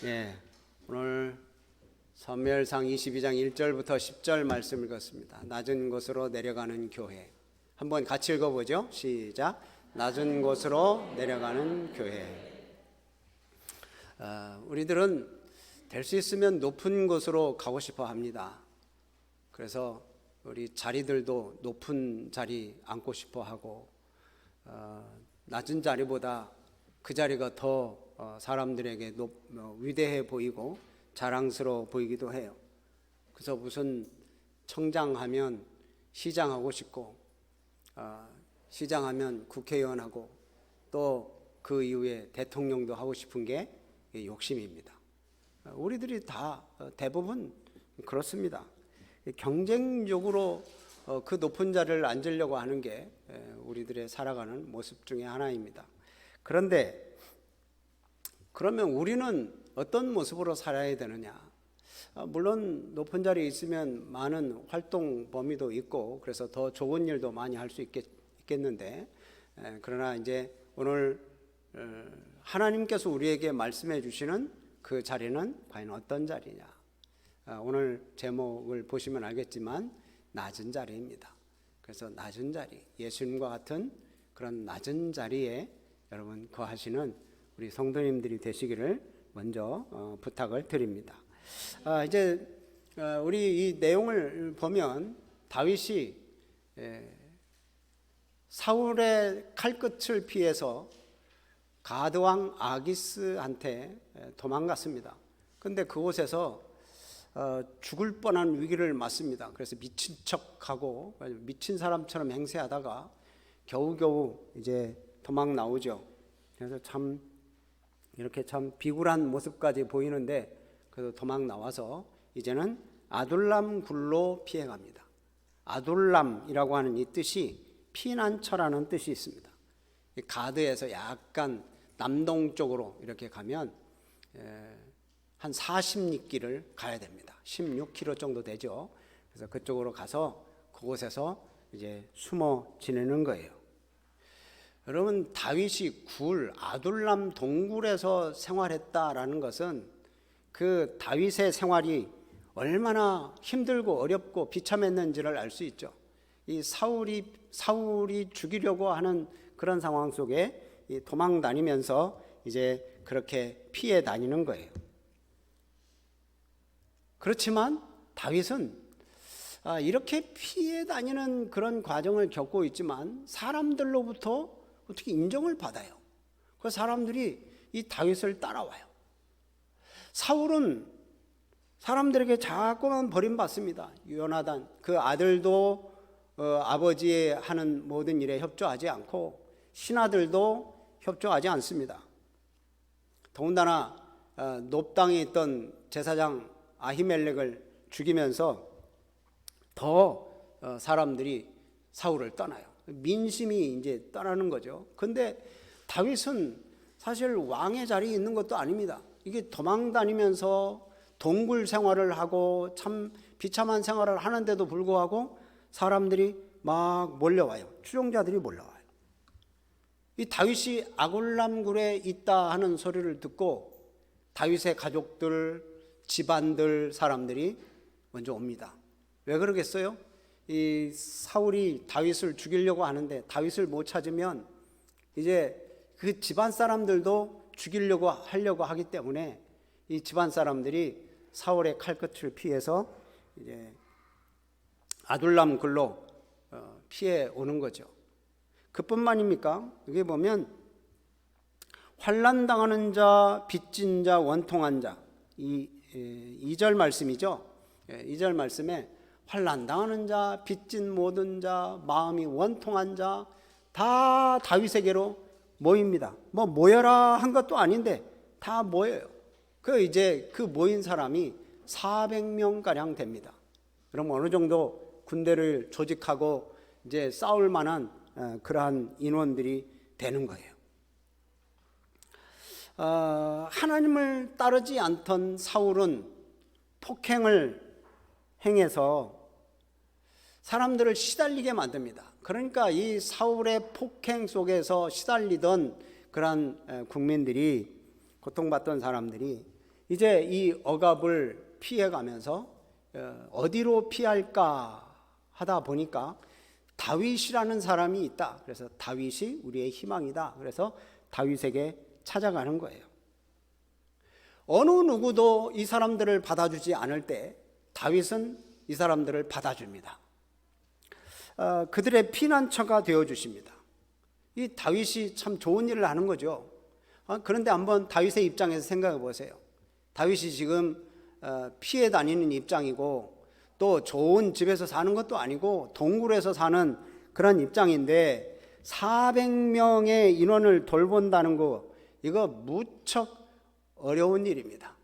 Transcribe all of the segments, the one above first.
예, 오늘 사무엘상 22장 1절부터 10절 말씀 읽었습니다. 낮은 곳으로 내려가는 교회. 한번 같이 읽어보죠. 시작. 낮은 곳으로 내려가는 교회. 우리들은 될 수 있으면 높은 곳으로 가고 싶어 합니다. 그래서 우리 자리들도 높은 자리 앉고 싶어 하고, 낮은 자리보다 그 자리가 더 사람들에게 위대해 보이고 자랑스러워 보이기도 해요. 그래서 무슨 청장하면 시장하고 싶고, 시장하면 국회의원하고, 또 그 이후에 대통령도 하고 싶은 게 욕심입니다. 우리들이 다 대부분 그렇습니다. 경쟁적으로 그 높은 자리를 앉으려고 하는 게 우리들의 살아가는 모습 중에 하나입니다. 그런데 그러면 우리는 어떤 모습으로 살아야 되느냐? 물론 높은 자리에 있으면 많은 활동 범위도 있고, 그래서 더 좋은 일도 많이 할 수 있겠는데, 그러나 이제 오늘 하나님께서 우리에게 말씀해 주시는 그 자리는 과연 어떤 자리냐? 오늘 제목을 보시면 알겠지만 낮은 자리입니다. 그래서 낮은 자리, 예수님과 같은 그런 낮은 자리에 여러분 거하시는 우리 성도님들이 되시기를 먼저 부탁을 드립니다. 이제 우리 이 내용을 보면 다윗이 사울의 칼끝을 피해서 가드왕 아기스한테 도망갔습니다. 그런데 그곳에서 죽을 뻔한 위기를 맞습니다. 그래서 미친 척하고 미친 사람처럼 행세하다가 겨우겨우 이제 도망 나오죠. 그래서 참 이렇게 참 비굴한 모습까지 보이는데, 그래도 도망 나와서 이제는 아둘람 굴로 피해 갑니다. 아둘람이라고 하는 이 뜻이 피난처라는 뜻이 있습니다. 가드에서 약간 남동쪽으로 이렇게 가면 한 40리길을 가야 됩니다. 16km 정도 되죠. 그래서 그쪽으로 가서 그곳에서 이제 숨어 지내는 거예요. 여러분, 다윗이 아둘람 동굴에서 생활했다라는 것은 그 다윗의 생활이 얼마나 힘들고 어렵고 비참했는지를 알 수 있죠. 이 사울이 죽이려고 하는 그런 상황 속에 도망 다니면서 이제 그렇게 피해 다니는 거예요. 그렇지만 다윗은 이렇게 피해 다니는 그런 과정을 겪고 있지만 사람들로부터 어떻게 인정을 받아요. 그 사람들이 이 다윗을 따라와요. 사울은 사람들에게 자꾸만 버림받습니다. 요나단 그 아들도 아버지의 하는 모든 일에 협조하지 않고 신하들도 협조하지 않습니다. 더군다나 놉당에 있던 제사장 아히멜렉을 죽이면서 더 사람들이 사울을 떠나요. 민심이 이제 떠나는 거죠. 근데 다윗은 사실 왕의 자리에 있는 것도 아닙니다. 이게 도망 다니면서 동굴 생활을 하고 참 비참한 생활을 하는데도 불구하고 사람들이 막 몰려와요. 추종자들이 몰려와요. 이 다윗이 아둘람굴에 있다 하는 소리를 듣고 다윗의 가족들, 집안들 사람들이 먼저 옵니다. 왜 그러겠어요? 이 사울이 다윗을 죽이려고 하는데 다윗을 못 찾으면 이제 그 집안 사람들도 죽이려고 하기 때문에 이 집안 사람들이 사울의 칼끝을 피해서 이제 아둘람 굴로 피해 오는 거죠. 그뿐만입니까? 여기 보면 환난 당하는 자, 빚진 자, 원통한 자, 이 2절 말씀이죠. 2절 말씀에 환난 당하는 자, 빚진 모든 자, 마음이 원통한 자 다 다윗에게로 모입니다. 뭐 모여라 한 것도 아닌데 다 모여요. 이제 그 모인 사람이 400명 가량 됩니다. 그럼 어느 정도 군대를 조직하고 이제 싸울 만한 그러한 인원들이 되는 거예요. 하나님을 따르지 않던 사울은 폭행을 행해서 사람들을 시달리게 만듭니다. 그러니까 이 사울의 폭행 속에서 시달리던 그러한 국민들이, 고통받던 사람들이 이제 이 억압을 피해가면서 어디로 피할까 하다 보니까 다윗이라는 사람이 있다. 그래서 다윗이 우리의 희망이다. 그래서 다윗에게 찾아가는 거예요. 어느 누구도 이 사람들을 받아주지 않을 때 다윗은 이 사람들을 받아줍니다. 그들의 피난처가 되어주십니다. 이 다윗이 참 좋은 일을 하는 거죠. 그런데 한번 다윗의 입장에서 생각해 보세요. 다윗이 지금 피해 다니는 입장이고 또 좋은 집에서 사는 것도 아니고 동굴에서 사는 그런 입장인데 400명의 인원을 돌본다는 거, 이거 무척 어려운 일입니다.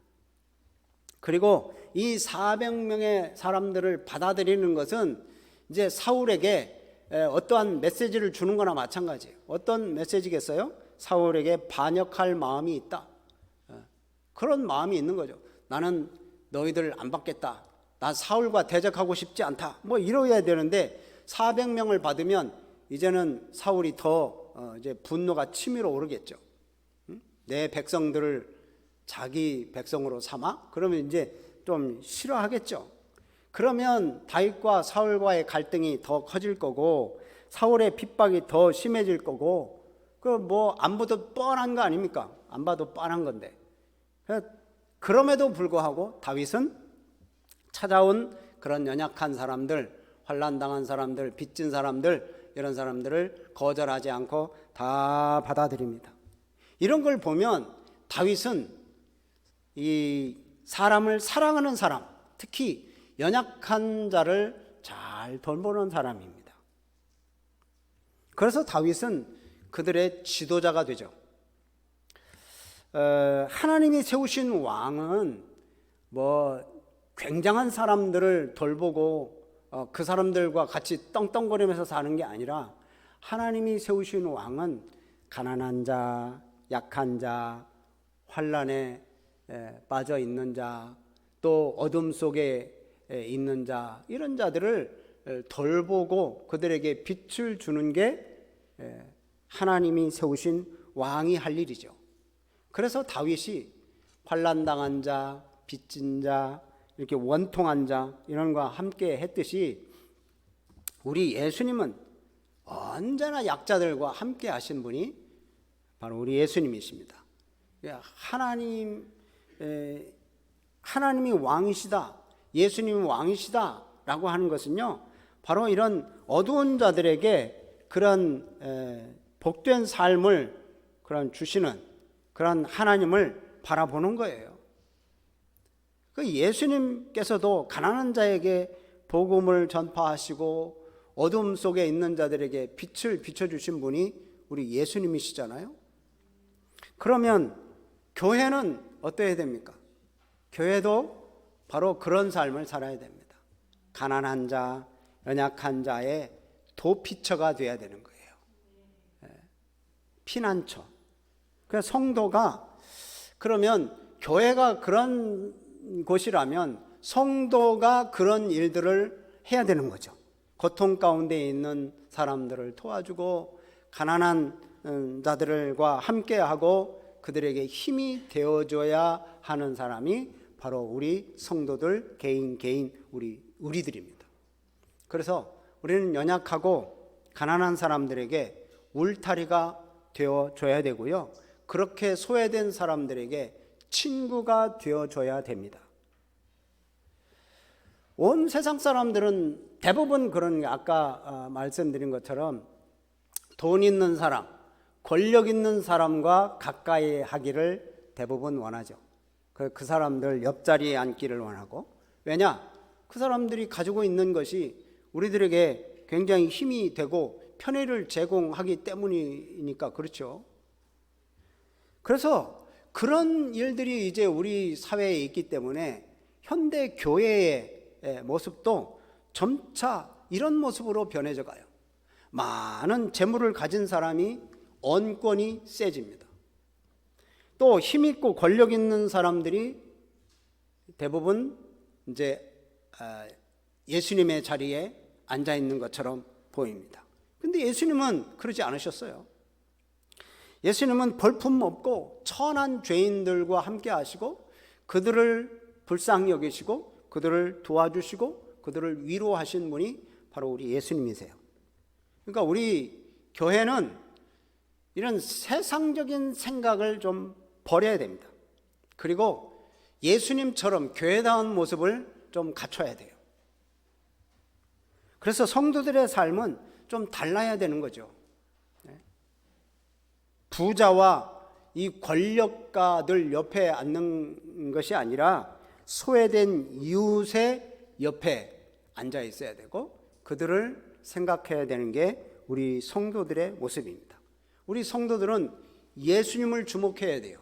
그리고 이 400명의 사람들을 받아들이는 것은 이제 사울에게 어떠한 메시지를 주는 거나 마찬가지예요. 어떤 메시지겠어요? 사울에게 반역할 마음이 있다. 그런 마음이 있는 거죠. 나는 너희들 안 받겠다. 나 사울과 대적하고 싶지 않다. 뭐 이러야 되는데 400명을 받으면 이제는 사울이 더 이제 분노가 치밀어 오르겠죠. 내 백성들을 자기 백성으로 삼아? 그러면 이제 좀 싫어하겠죠. 그러면 다윗과 사울과의 갈등이 더 커질 거고 사울의 핍박이 더 심해질 거고, 그 뭐 안 봐도 뻔한 거 아닙니까? 안 봐도 뻔한 건데. 그럼에도 불구하고 다윗은 찾아온 그런 연약한 사람들, 환난당한 사람들, 빚진 사람들, 이런 사람들을 거절하지 않고 다 받아들입니다. 이런 걸 보면 다윗은 이 사람을 사랑하는 사람, 특히 연약한 자를 잘 돌보는 사람입니다. 그래서 다윗은 그들의 지도자가 되죠. 하나님이 세우신 왕은 뭐 굉장한 사람들을 돌보고 그 사람들과 같이 떵떵거리면서 사는 게 아니라, 하나님이 세우신 왕은 가난한 자, 약한 자, 환난에 빠져 있는 자, 또 어둠 속에 있는 자, 이런 자들을 돌보고 그들에게 빛을 주는 게 하나님이 세우신 왕이 할 일이죠. 그래서 다윗이 환난당한 자, 빚진 자, 이렇게 원통한 자, 이런 것과 함께 했듯이 우리 예수님은 언제나 약자들과 함께 하신 분이 바로 우리 예수님이십니다. 하나님이 왕이시다, 예수님이 왕이시다 라고 하는 것은요, 바로 이런 어두운 자들에게 그런 복된 삶을 그런 주시는 그런 하나님을 바라보는 거예요. 그 예수님께서도 가난한 자에게 복음을 전파하시고 어둠 속에 있는 자들에게 빛을 비춰주신 분이 우리 예수님이시잖아요. 그러면 교회는 어떠해야 됩니까? 교회도 바로 그런 삶을 살아야 됩니다. 가난한 자, 연약한 자의 도피처가 되어야 되는 거예요. 피난처. 그래서 성도가, 그러면 교회가 그런 곳이라면 성도가 그런 일들을 해야 되는 거죠. 고통 가운데 있는 사람들을 도와주고 가난한 자들과 함께하고 그들에게 힘이 되어줘야 하는 사람이 바로 우리 성도들 개인 우리들입니다. 그래서 우리는 연약하고 가난한 사람들에게 울타리가 되어줘야 되고요, 그렇게 소외된 사람들에게 친구가 되어줘야 됩니다. 온 세상 사람들은 대부분 그런 게, 아까 말씀드린 것처럼 돈 있는 사람, 권력 있는 사람과 가까이 하기를 대부분 원하죠. 그 사람들 옆자리에 앉기를 원하고, 왜냐? 그 사람들이 가지고 있는 것이 우리들에게 굉장히 힘이 되고 편의를 제공하기 때문이니까 그렇죠. 그래서 그런 일들이 이제 우리 사회에 있기 때문에 현대 교회의 모습도 점차 이런 모습으로 변해져 가요. 많은 재물을 가진 사람이 언권이 세집니다. 또 힘있고 권력 있는 사람들이 대부분 이제 예수님의 자리에 앉아 있는 것처럼 보입니다. 근데 예수님은 그러지 않으셨어요. 예수님은 볼품 없고 천한 죄인들과 함께 하시고 그들을 불쌍히 여기시고 그들을 도와주시고 그들을 위로하신 분이 바로 우리 예수님이세요. 그러니까 우리 교회는 이런 세상적인 생각을 좀 버려야 됩니다. 그리고 예수님처럼 교회다운 모습을 좀 갖춰야 돼요. 그래서 성도들의 삶은 좀 달라야 되는 거죠. 부자와 이 권력가들 옆에 앉는 것이 아니라 소외된 이웃의 옆에 앉아 있어야 되고 그들을 생각해야 되는 게 우리 성도들의 모습입니다. 우리 성도들은 예수님을 주목해야 돼요.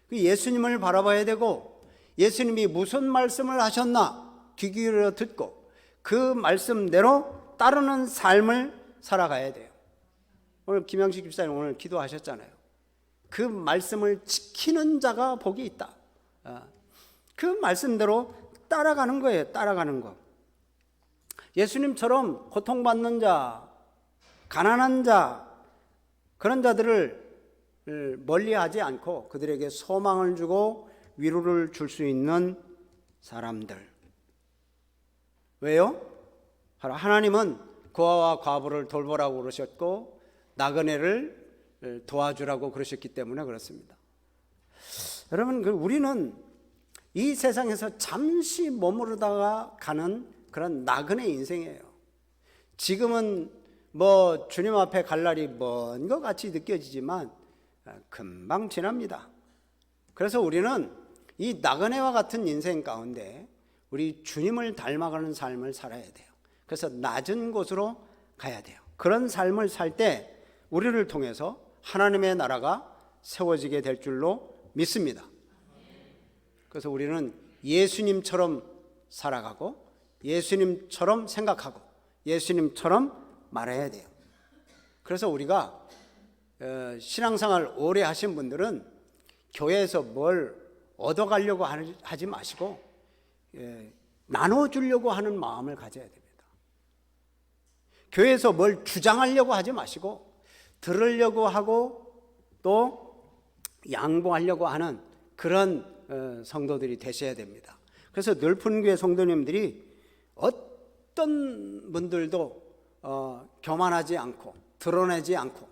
그 예수님을 바라봐야 되고 예수님이 무슨 말씀을 하셨나 귀 기울여 듣고 그 말씀대로 따르는 삶을 살아가야 돼요. 오늘 김영식 집사님 오늘 기도하셨잖아요. 그 말씀을 지키는 자가 복이 있다. 그 말씀대로 따라가는 거예요. 따라가는 거. 예수님처럼 고통받는 자, 가난한 자, 그런 자들을 멀리하지 않고 그들에게 소망을 주고 위로를 줄 수 있는 사람들. 왜요? 바로 하나님은 고아와 과부를 돌보라고 그러셨고 나그네를 도와주라고 그러셨기 때문에 그렇습니다. 여러분, 우리는 이 세상에서 잠시 머무르다가 가는 그런 나그네 인생이에요. 지금은 뭐 주님 앞에 갈 날이 먼 것 같이 느껴지지만 금방 지납니다. 그래서 우리는 이 나그네와 같은 인생 가운데 우리 주님을 닮아가는 삶을 살아야 돼요. 그래서 낮은 곳으로 가야 돼요. 그런 삶을 살 때 우리를 통해서 하나님의 나라가 세워지게 될 줄로 믿습니다. 그래서 우리는 예수님처럼 살아가고 예수님처럼 생각하고 예수님처럼 말해야 돼요. 그래서 우리가 신앙생활 오래 하신 분들은 교회에서 뭘 얻어가려고 하지 마시고 나눠주려고 하는 마음을 가져야 됩니다. 교회에서 뭘 주장하려고 하지 마시고 들으려고 하고 또 양보하려고 하는 그런 성도들이 되셔야 됩니다. 그래서 늘푼교회 성도님들이 어떤 분들도 교만하지 않고 드러내지 않고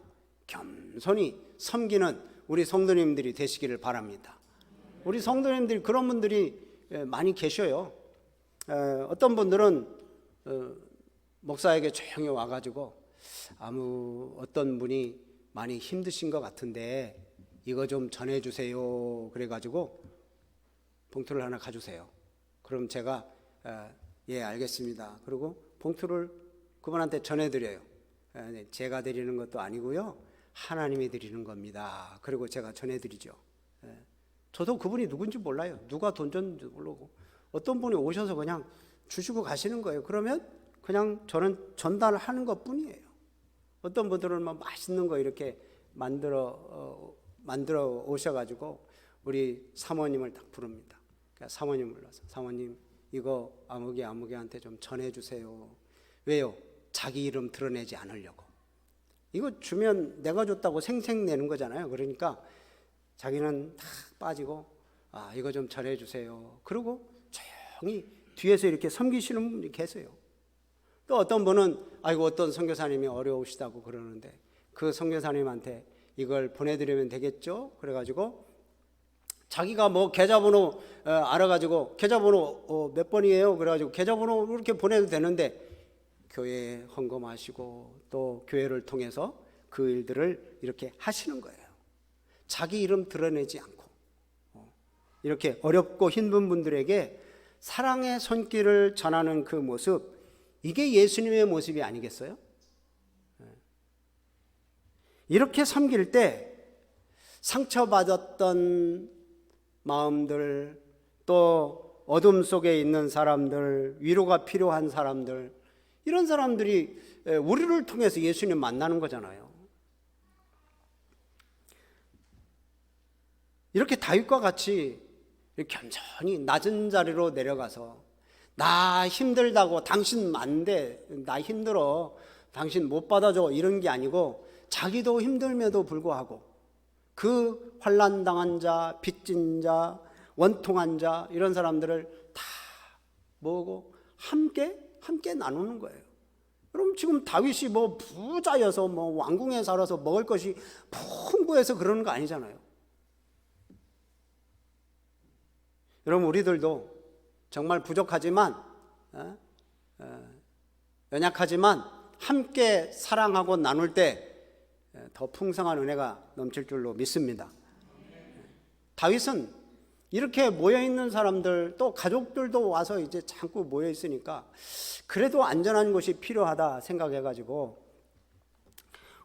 겸손히 섬기는 우리 성도님들이 되시기를 바랍니다. 우리 성도님들이 그런 분들이 많이 계셔요. 어떤 분들은 목사에게 조용히 와가지고 어떤 분이 많이 힘드신 것 같은데 이거 좀 전해주세요. 그래가지고 봉투를 하나 가주세요. 그럼 제가 예 알겠습니다. 그리고 봉투를 그분한테 전해드려요. 제가 드리는 것도 아니고요. 하나님이 드리는 겁니다. 그리고 제가 전해드리죠. 저도 그분이 누군지 몰라요. 누가 돈 줬는지 모르고 어떤 분이 오셔서 그냥 주시고 가시는 거예요. 그러면 그냥 저는 전달을 하는 것 뿐이에요. 어떤 분들은 막 맛있는 거 이렇게 만들어 오셔가지고 우리 사모님을 딱 부릅니다. 그러니까 사모님 불러서 사모님 이거 아무개한테 좀 전해주세요. 왜요? 자기 이름 드러내지 않으려고. 이거 주면 내가 줬다고 생색내는 거잖아요. 그러니까 자기는 다 빠지고 이거 좀 전해주세요. 그리고 조용히 뒤에서 이렇게 섬기시는 분이 계세요. 또 어떤 분은 어떤 선교사님이 어려우시다고 그러는데 그 선교사님한테 이걸 보내드리면 되겠죠? 그래가지고 자기가 뭐 계좌번호 알아가지고 계좌번호 몇 번이에요? 그래가지고 계좌번호 이렇게 보내도 되는데 교회에 헌금하시고 또 교회를 통해서 그 일들을 이렇게 하시는 거예요. 자기 이름 드러내지 않고 이렇게 어렵고 힘든 분들에게 사랑의 손길을 전하는 그 모습, 이게 예수님의 모습이 아니겠어요? 이렇게 섬길 때 상처받았던 마음들, 또 어둠 속에 있는 사람들, 위로가 필요한 사람들, 이런 사람들이 우리를 통해서 예수님 만나는 거잖아요. 이렇게 다윗과 같이 겸손히 낮은 자리로 내려가서 나 힘들다고 당신 안 돼, 나 힘들어, 당신 못 받아줘, 이런 게 아니고 자기도 힘들면도 불구하고 그 환난 당한 자, 빚진 자, 원통한 자 이런 사람들을 다 모으고 함께 나누는 거예요. 그럼 지금 다윗이 뭐 부자여서 뭐 왕궁에 살아서 먹을 것이 풍부해서 그러는 거 아니잖아요. 여러분, 우리들도 정말 부족하지만 연약하지만 함께 사랑하고 나눌 때 더 풍성한 은혜가 넘칠 줄로 믿습니다. 다윗은 이렇게 모여있는 사람들, 또 가족들도 와서 이제 자꾸 모여있으니까 그래도 안전한 곳이 필요하다 생각해가지고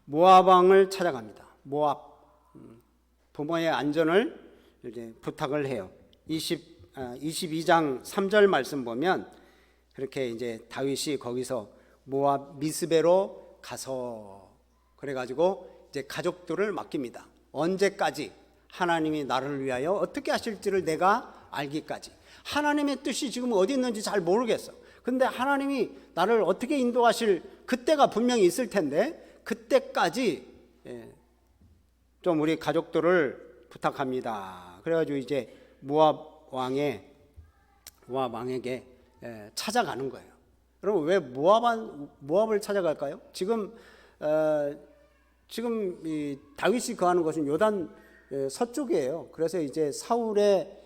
모압 왕을 찾아갑니다. 모압 부모의 안전을 이제 부탁을 해요. 22장 3절 말씀 보면 그렇게 이제 다윗이 거기서 모압 미스베로 가서 그래가지고 이제 가족들을 맡깁니다. 언제까지? 하나님이 나를 위하여 어떻게 하실지를 내가 알기까지. 하나님의 뜻이 지금 어디 있는지 잘 모르겠어. 근데 하나님이 나를 어떻게 인도하실 그때가 분명히 있을 텐데 그때까지 좀 우리 가족들을 부탁합니다. 그래가지고 이제 모압 왕에게 찾아가는 거예요. 여러분, 왜 모압을 찾아갈까요? 지금 이 다윗이 거하는 것은 요단 서쪽이에요. 그래서 이제 사울의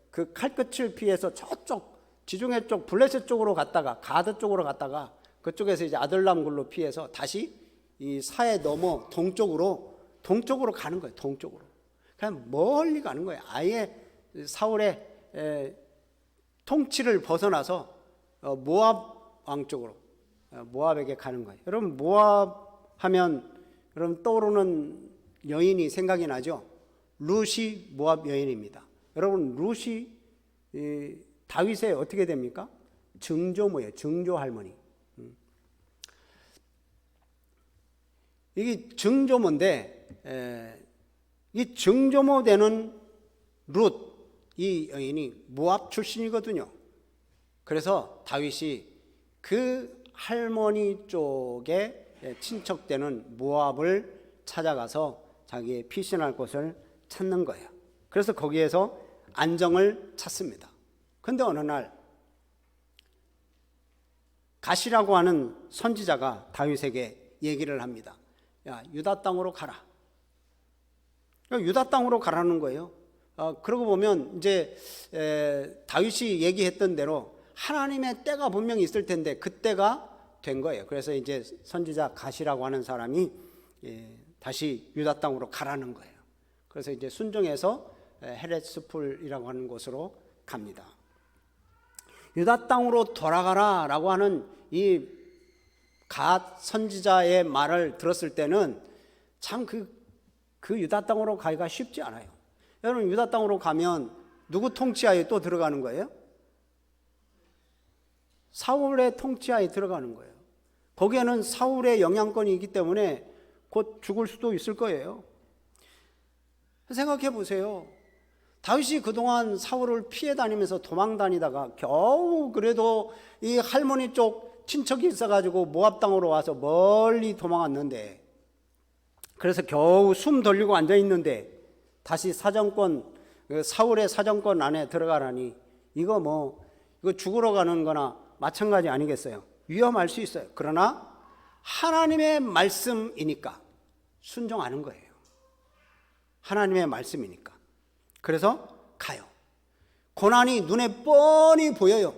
그 칼끝을 피해서 저쪽 지중해 쪽 블레셋 쪽으로 갔다가 가드 쪽으로 갔다가 그쪽에서 이제 아들람 굴로 피해서 다시 이 사해 넘어 동쪽으로 가는 거예요. 동쪽으로. 그냥 멀리 가는 거예요. 아예 사울의 통치를 벗어나서 모압 왕 쪽으로 모압에게 가는 거예요. 여러분, 모압 하면 여러분 떠오르는 여인이 생각이 나죠? 룻이 모압 여인입니다. 여러분, 룻이 다윗의 어떻게 됩니까? 증조모예요. 증조 할머니. 이게 증조모인데 이 증조모 되는 룻, 이 여인이 모압 출신이거든요. 그래서 다윗이 그 할머니 쪽에 친척되는 모압을 찾아가서 자기의 피신할 곳을 찾는 거예요. 그래서 거기에서 안정을 찾습니다. 그런데 어느 날 가시라고 하는 선지자가 다윗에게 얘기를 합니다. 야, 유다 땅으로 가라. 유다 땅으로 가라는 거예요. 그러고 보면 이제 다윗이 얘기했던 대로 하나님의 때가 분명히 있을 텐데 그때가 된 거예요. 그래서 이제 선지자 가시라고 하는 사람이 다시 유다 땅으로 가라는 거예요. 그래서 이제 순종해서 헤렛스풀이라고 하는 곳으로 갑니다. 유다 땅으로 돌아가라라고 하는 이 갓 선지자의 말을 들었을 때는 참 그 유다 땅으로 가기가 쉽지 않아요. 여러분, 유다 땅으로 가면 누구 통치하에 또 들어가는 거예요? 사울의 통치하에 들어가는 거예요. 거기에는 사울의 영향권이 있기 때문에 곧 죽을 수도 있을 거예요. 생각해 보세요. 다윗이 그동안 사울을 피해 다니면서 도망 다니다가 겨우 그래도 이 할머니 쪽 친척이 있어가지고 모압 땅으로 와서 멀리 도망왔는데, 그래서 겨우 숨 돌리고 앉아 있는데 다시 사울의 사정권 안에 들어가라니 이거 죽으러 가는 거나 마찬가지 아니겠어요? 위험할 수 있어요. 그러나 하나님의 말씀이니까 순종하는 거예요. 하나님의 말씀이니까. 그래서 가요. 고난이 눈에 뻔히 보여요.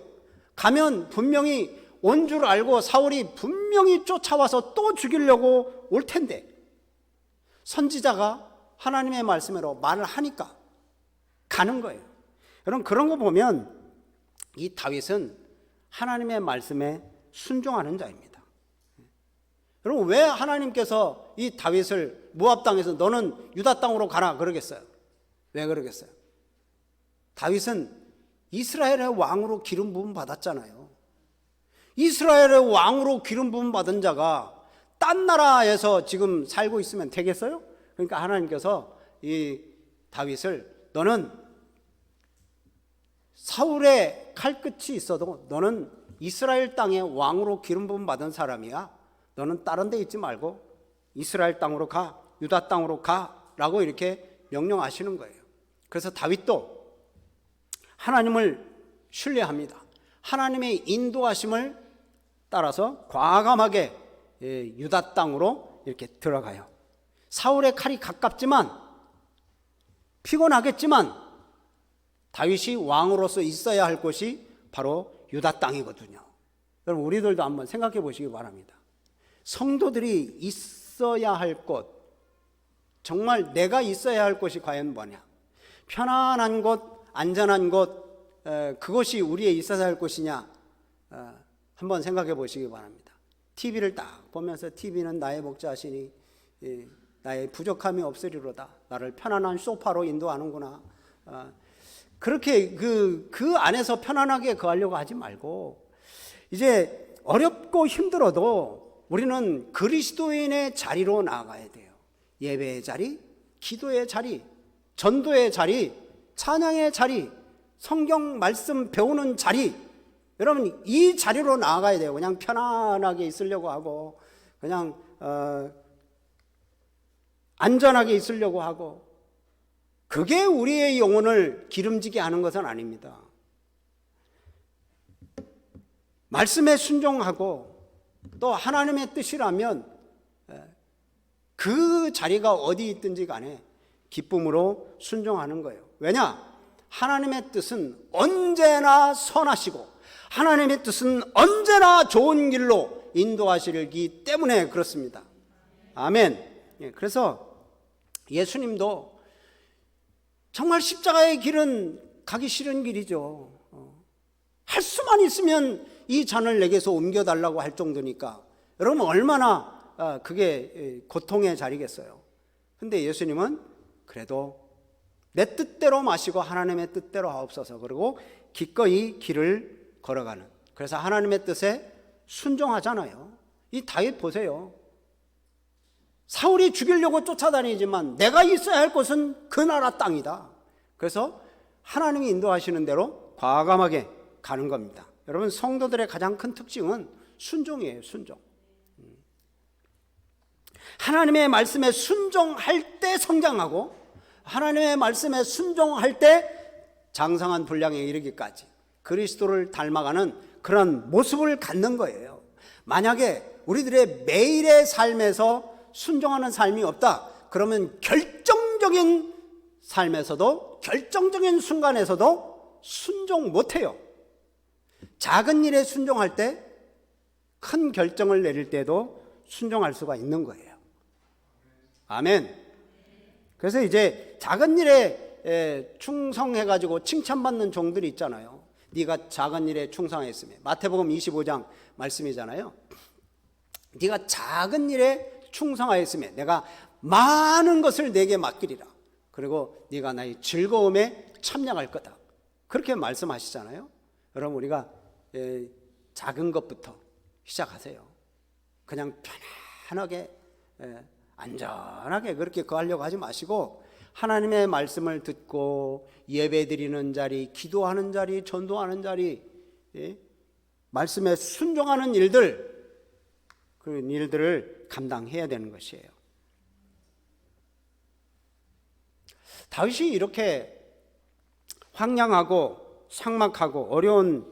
가면 분명히 온 줄 알고 사울이 분명히 쫓아와서 또 죽이려고 올 텐데 선지자가 하나님의 말씀으로 말을 하니까 가는 거예요. 여러분, 그런 거 보면 이 다윗은 하나님의 말씀에 순종하는 자입니다. 여러분, 왜 하나님께서 이 다윗을 모압 땅에서 너는 유다 땅으로 가라 그러겠어요? 왜 그러겠어요? 다윗은 이스라엘의 왕으로 기름 부음 받았잖아요. 이스라엘의 왕으로 기름 부음 받은 자가 딴 나라에서 지금 살고 있으면 되겠어요? 그러니까 하나님께서 이 다윗을 너는 사울의 칼끝이 있어도 너는 이스라엘 땅의 왕으로 기름 부음 받은 사람이야. 너는 다른 데 있지 말고 이스라엘 땅으로 가, 유다 땅으로 가라고 이렇게 명령하시는 거예요. 그래서 다윗도 하나님을 신뢰합니다. 하나님의 인도하심을 따라서 과감하게 유다 땅으로 이렇게 들어가요. 사울의 칼이 가깝지만 피곤하겠지만 다윗이 왕으로서 있어야 할 곳이 바로 유다 땅이거든요. 여러분, 우리들도 한번 생각해 보시기 바랍니다. 성도들이 있어야 할 곳, 정말 내가 있어야 할 곳이 과연 뭐냐? 편안한 곳, 안전한 곳, 그것이 우리의 있어야 할 곳이냐? 한번 생각해 보시기 바랍니다. TV를 딱 보면서 TV는 나의 목자시니 나의 부족함이 없으리로다. 나를 편안한 소파로 인도하는구나. 그렇게 그 안에서 편안하게 거하려고 하지 말고, 이제 어렵고 힘들어도 우리는 그리스도인의 자리로 나아가야 돼요. 예배의 자리, 기도의 자리, 전도의 자리, 찬양의 자리, 성경 말씀 배우는 자리, 여러분 이 자리로 나아가야 돼요. 그냥 편안하게 있으려고 하고, 그냥 안전하게 있으려고 하고, 그게 우리의 영혼을 기름지게 하는 것은 아닙니다. 말씀에 순종하고 또 하나님의 뜻이라면 그 자리가 어디 있든지 간에 기쁨으로 순종하는 거예요. 왜냐? 하나님의 뜻은 언제나 선하시고 하나님의 뜻은 언제나 좋은 길로 인도하시기 때문에 그렇습니다. 아멘. 그래서 예수님도 정말 십자가의 길은 가기 싫은 길이죠. 할 수만 있으면 이 잔을 내게서 옮겨달라고 할 정도니까 여러분 얼마나 그게 고통의 자리겠어요. 근데 예수님은 그래도 내 뜻대로 마시고 하나님의 뜻대로 하옵소서, 그리고 기꺼이 길을 걸어가는, 그래서 하나님의 뜻에 순종하잖아요. 이 다윗 보세요. 사울이 죽이려고 쫓아다니지만 내가 있어야 할 곳은 그 나라 땅이다. 그래서 하나님이 인도하시는 대로 과감하게 가는 겁니다. 여러분, 성도들의 가장 큰 특징은 순종이에요. 순종. 하나님의 말씀에 순종할 때 성장하고 하나님의 말씀에 순종할 때 장성한 분량에 이르기까지 그리스도를 닮아가는 그런 모습을 갖는 거예요. 만약에 우리들의 매일의 삶에서 순종하는 삶이 없다, 그러면 결정적인 삶에서도, 결정적인 순간에서도 순종 못해요. 작은 일에 순종할 때 큰 결정을 내릴 때도 순종할 수가 있는 거예요. 아멘. 그래서 이제 작은 일에 충성해가지고 칭찬받는 종들이 있잖아요. 네가 작은 일에 충성했으면, 마태복음 25장 말씀이잖아요. 네가 작은 일에 충성하였으면 내가 많은 것을 내게 맡기리라. 그리고 네가 나의 즐거움에 참여할 거다. 그렇게 말씀하시잖아요. 여러분, 우리가 작은 것부터 시작하세요. 그냥 편안하게 안전하게 그렇게 거하려고 하지 마시고 하나님의 말씀을 듣고 예배드리는 자리, 기도하는 자리, 전도하는 자리, 말씀에 순종하는 일들, 그런 일들을 감당해야 되는 것이에요. 다윗이 이렇게 황량하고 삭막하고 어려운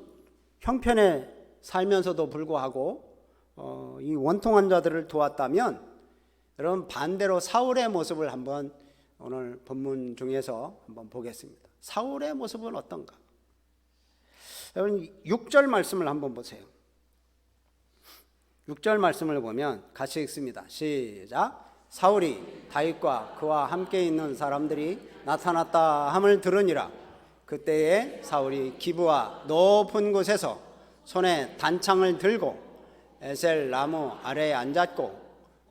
형편에 살면서도 불구하고 이 원통한 자들을 도왔다면, 여러분 반대로 사울의 모습을 한번 오늘 본문 중에서 한번 보겠습니다. 사울의 모습은 어떤가? 여러분 6절 말씀을 한번 보세요. 6절 말씀을 보면 같이 읽습니다. 시작. 사울이 다윗과 그와 함께 있는 사람들이 나타났다 함을 들으니라. 그때에 사울이 기브와 높은 곳에서 손에 단창을 들고 에셀 나무 아래에 앉았고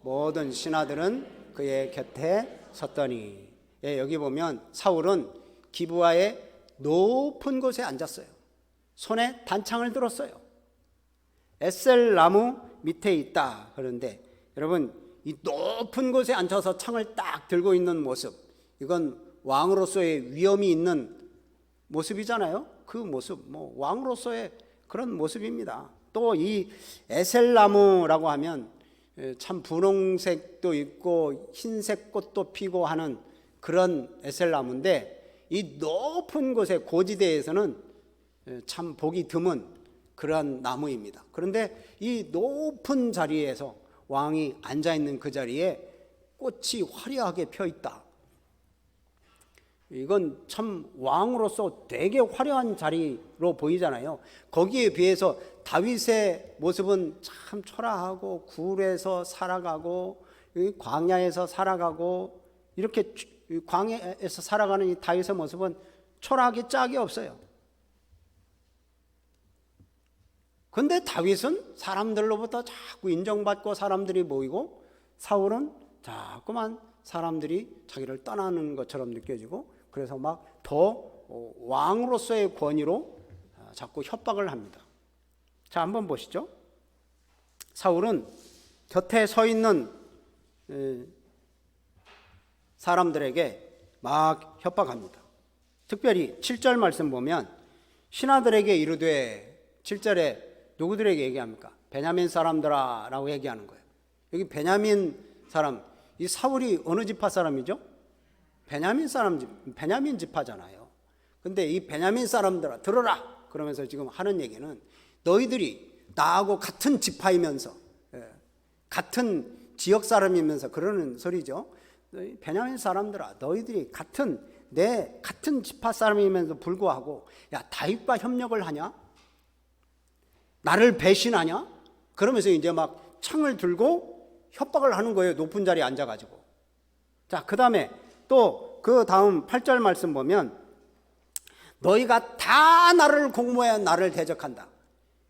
모든 신하들은 그의 곁에 섰더니. 여기 보면 사울은 기브와의 높은 곳에 앉았어요. 손에 단창을 들었어요. 에셀 나무 밑에 있다. 그런데 여러분, 이 높은 곳에 앉아서 창을 딱 들고 있는 모습, 이건 왕으로서의 위엄이 있는 모습이잖아요. 그 모습, 왕으로서의 그런 모습입니다. 또 이 에셀나무라고 하면 참 분홍색도 있고 흰색 꽃도 피고 하는 그런 에셀나무인데, 이 높은 곳에 고지대에서는 참 보기 드문 그러한 나무입니다. 그런데 이 높은 자리에서 왕이 앉아있는 그 자리에 꽃이 화려하게 펴 있다. 이건 참 왕으로서 되게 화려한 자리로 보이잖아요. 거기에 비해서 다윗의 모습은 참 초라하고 굴에서 살아가고 광야에서 살아가고 이렇게 광야에서 살아가는 이 다윗의 모습은 초라하게 짝이 없어요. 근데 다윗은 사람들로부터 자꾸 인정받고 사람들이 모이고, 사울은 자꾸만 사람들이 자기를 떠나는 것처럼 느껴지고, 그래서 막 더 왕으로서의 권위로 자꾸 협박을 합니다. 자, 한번 보시죠. 사울은 곁에 서 있는 사람들에게 막 협박합니다. 특별히 7절 말씀 보면 신하들에게 이르되, 7절에 누구들에게 얘기합니까? 베냐민 사람들아 라고 얘기하는 거예요. 여기 베냐민 사람, 이 사울이 어느 지파 사람이죠? 베냐민 사람, 베냐민 지파잖아요. 근데 이 베냐민 사람들아 들어라 그러면서 지금 하는 얘기는, 너희들이 나하고 같은 지파이면서 같은 지역 사람이면서 그러는 소리죠. 베냐민 사람들아, 너희들이 내 같은 지파 사람이면서 불구하고 야, 다윗과 협력을 하냐? 나를 배신하냐? 그러면서 이제 막 창을 들고 협박을 하는 거예요. 높은 자리에 앉아가지고. 자, 그 다음에 또 그 다음 8절 말씀 보면, 너희가 다 나를 공모해 나를 대적한다.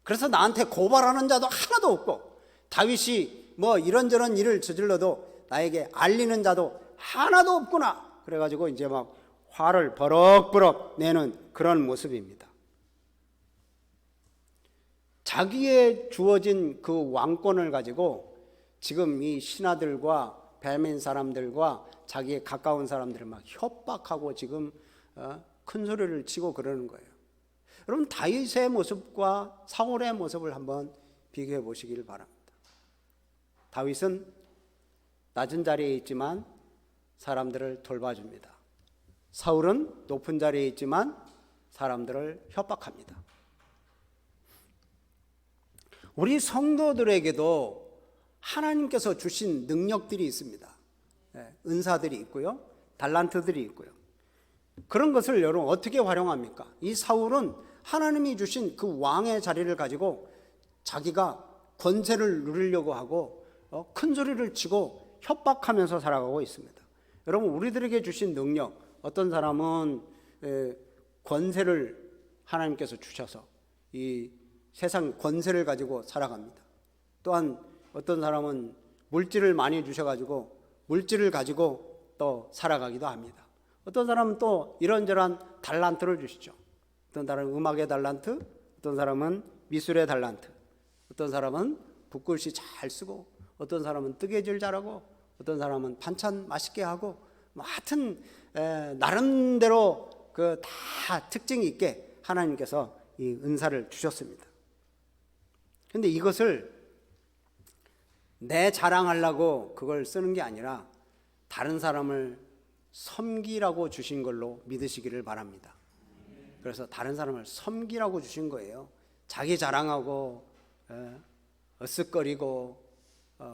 그래서 나한테 고발하는 자도 하나도 없고, 다윗이 뭐 이런저런 일을 저질러도 나에게 알리는 자도 하나도 없구나. 그래가지고 이제 막 화를 버럭버럭 내는 그런 모습입니다. 자기의 주어진 그 왕권을 가지고 지금 이 신하들과 베냐민 사람들과 자기의 가까운 사람들을 막 협박하고 지금 큰 소리를 치고 그러는 거예요. 여러분, 다윗의 모습과 사울의 모습을 한번 비교해 보시길 바랍니다. 다윗은 낮은 자리에 있지만 사람들을 돌봐줍니다. 사울은 높은 자리에 있지만 사람들을 협박합니다. 우리 성도들에게도 하나님께서 주신 능력들이 있습니다. 은사들이 있고요, 달란트들이 있고요. 그런 것을 여러분 어떻게 활용합니까? 이 사울은 하나님이 주신 그 왕의 자리를 가지고 자기가 권세를 누리려고 하고 큰 소리를 치고 협박하면서 살아가고 있습니다. 여러분, 우리들에게 주신 능력, 어떤 사람은 권세를 하나님께서 주셔서 이 세상 권세를 가지고 살아갑니다. 또한 어떤 사람은 물질을 많이 주셔가지고 물질을 가지고 또 살아가기도 합니다. 어떤 사람은 또 이런저런 달란트를 주시죠. 어떤 사람은 음악의 달란트, 어떤 사람은 미술의 달란트, 어떤 사람은 붓글씨 잘 쓰고, 어떤 사람은 뜨개질 잘하고, 어떤 사람은 반찬 맛있게 하고, 뭐 하여튼 나름대로 그 다 특징이 있게 하나님께서 이 은사를 주셨습니다. 그런데 이것을 내 자랑하려고 그걸 쓰는 게 아니라 다른 사람을 섬기라고 주신 걸로 믿으시기를 바랍니다. 그래서 다른 사람을 섬기라고 주신 거예요. 자기 자랑하고 어쓱거리고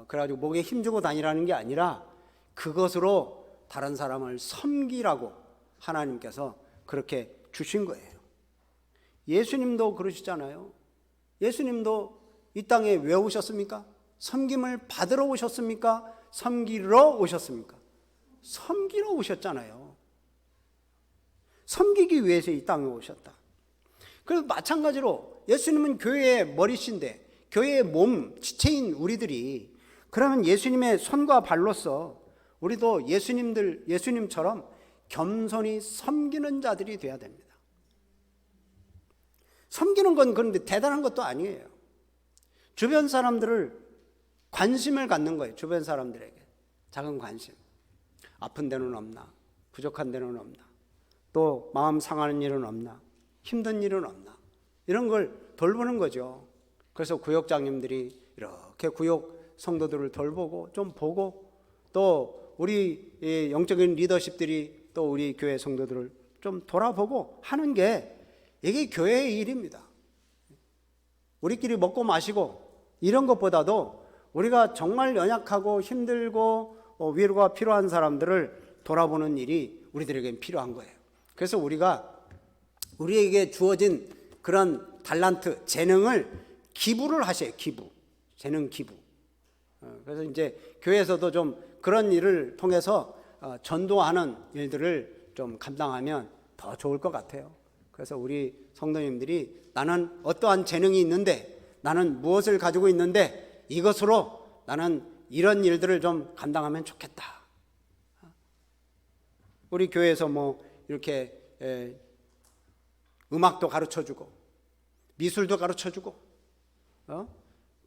그래가지고 목에 힘주고 다니라는 게 아니라 그것으로 다른 사람을 섬기라고 하나님께서 그렇게 주신 거예요. 예수님도 그러시잖아요. 예수님도 이 땅에 왜 오셨습니까? 섬김을 받으러 오셨습니까? 섬기러 오셨습니까? 섬기러 오셨잖아요. 섬기기 위해서 이 땅에 오셨다. 그래서 마찬가지로 예수님은 교회의 머리신데, 교회의 몸, 지체인 우리들이 그러면 예수님의 손과 발로서 우리도 예수님처럼 겸손히 섬기는 자들이 되어야 됩니다. 섬기는 건 그런데 대단한 것도 아니에요. 주변 사람들을 관심을 갖는 거예요. 주변 사람들에게 작은 관심. 아픈 데는 없나? 부족한 데는 없나? 또 마음 상하는 일은 없나? 힘든 일은 없나? 이런 걸 돌보는 거죠. 그래서 구역장님들이 이렇게 구역 성도들을 돌보고 좀 보고, 또 우리 영적인 리더십들이 또 우리 교회 성도들을 좀 돌아보고 하는 게 이게 교회의 일입니다. 우리끼리 먹고 마시고 이런 것보다도 우리가 정말 연약하고 힘들고 위로가 필요한 사람들을 돌아보는 일이 우리들에겐 필요한 거예요. 그래서 우리에게 주어진 그런 달란트, 재능을 기부를 하셔요. 기부, 재능 기부. 그래서 이제 교회에서도 좀 그런 일을 통해서 전도하는 일들을 좀 감당하면 더 좋을 것 같아요. 그래서 우리 성도님들이 나는 어떠한 재능이 있는데, 나는 무엇을 가지고 있는데 이것으로 나는 이런 일들을 좀 감당하면 좋겠다. 우리 교회에서 뭐 이렇게 음악도 가르쳐주고 미술도 가르쳐주고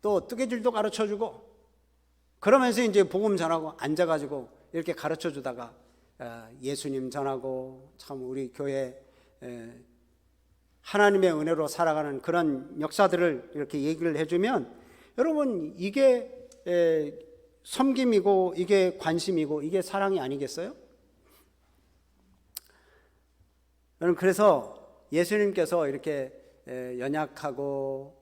또 뜨개질도 가르쳐주고 그러면서 이제 복음 전하고 앉아가지고 이렇게 가르쳐주다가 예수님 전하고 참 우리 교회 하나님의 은혜로 살아가는 그런 역사들을 이렇게 얘기를 해주면 여러분 이게 섬김이고 이게 관심이고 이게 사랑이 아니겠어요? 여러분 그래서 예수님께서 이렇게 연약하고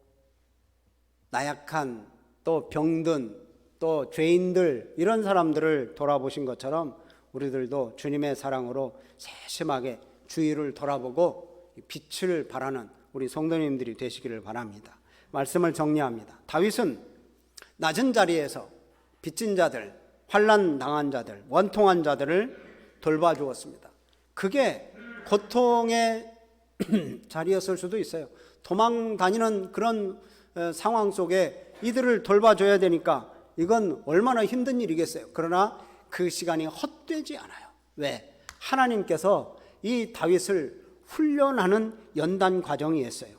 나약한 또 병든 또 죄인들 이런 사람들을 돌아보신 것처럼 우리들도 주님의 사랑으로 세심하게 주위를 돌아보고 빛을 발하는 우리 성도님들이 되시기를 바랍니다. 말씀을 정리합니다. 다윗은 낮은 자리에서 빚진 자들, 환난 당한 자들, 원통한 자들을 돌봐주었습니다. 그게 고통의 자리였을 수도 있어요. 도망 다니는 그런 상황 속에 이들을 돌봐줘야 되니까 이건 얼마나 힘든 일이겠어요. 그러나 그 시간이 헛되지 않아요. 왜? 하나님께서 이 다윗을 훈련하는 연단 과정이 있어요.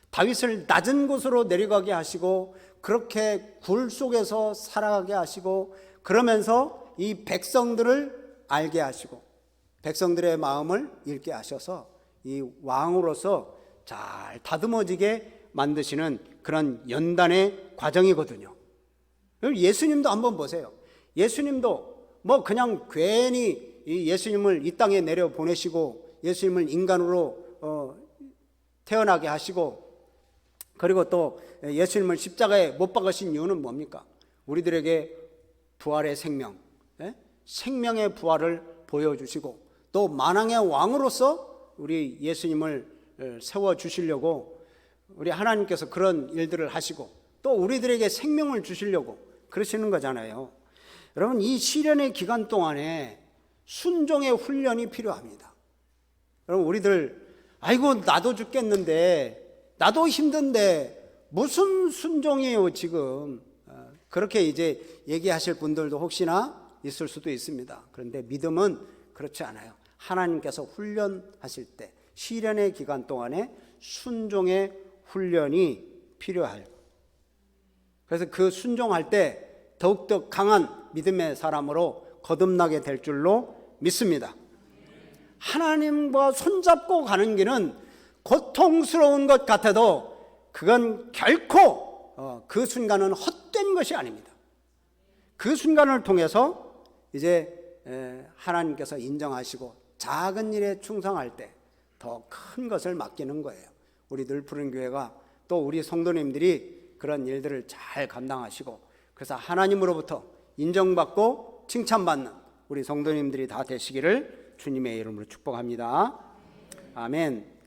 다윗을 낮은 곳으로 내려가게 하시고 그렇게 굴 속에서 살아가게 하시고 그러면서 이 백성들을 알게 하시고 백성들의 마음을 읽게 하셔서 이 왕으로서 잘 다듬어지게 만드시는 그런 연단의 과정이거든요. 예수님도 한번 보세요. 예수님도 뭐 그냥 괜히 예수님을 이 땅에 내려 보내시고 예수님을 인간으로 태어나게 하시고 그리고 또 예수님을 십자가에 못 박으신 이유는 뭡니까? 우리들에게 부활의 생명, 생명의 부활을 보여주시고 또 만왕의 왕으로서 우리 예수님을 세워주시려고 우리 하나님께서 그런 일들을 하시고 또 우리들에게 생명을 주시려고 그러시는 거잖아요. 여러분 이 시련의 기간 동안에 순종의 훈련이 필요합니다. 여러분 우리들 아이고 나도 죽겠는데 나도 힘든데 무슨 순종이에요 지금 그렇게 이제 얘기하실 분들도 혹시나 있을 수도 있습니다. 그런데 믿음은 그렇지 않아요. 하나님께서 훈련하실 때 시련의 기간 동안에 순종의 훈련이 필요해요. 그래서 그 순종할 때 더욱더 강한 믿음의 사람으로 거듭나게 될 줄로 믿습니다. 하나님과 손잡고 가는 길은 고통스러운 것 같아도 그건 결코 그 순간은 헛된 것이 아닙니다. 그 순간을 통해서 이제 하나님께서 인정하시고 작은 일에 충성할 때 더 큰 것을 맡기는 거예요. 우리 늘푸른 교회가 또 우리 성도님들이 그런 일들을 잘 감당하시고 그래서 하나님으로부터 인정받고 칭찬받는 우리 성도님들이 다 되시기를 주님의 이름으로 축복합니다. 아멘.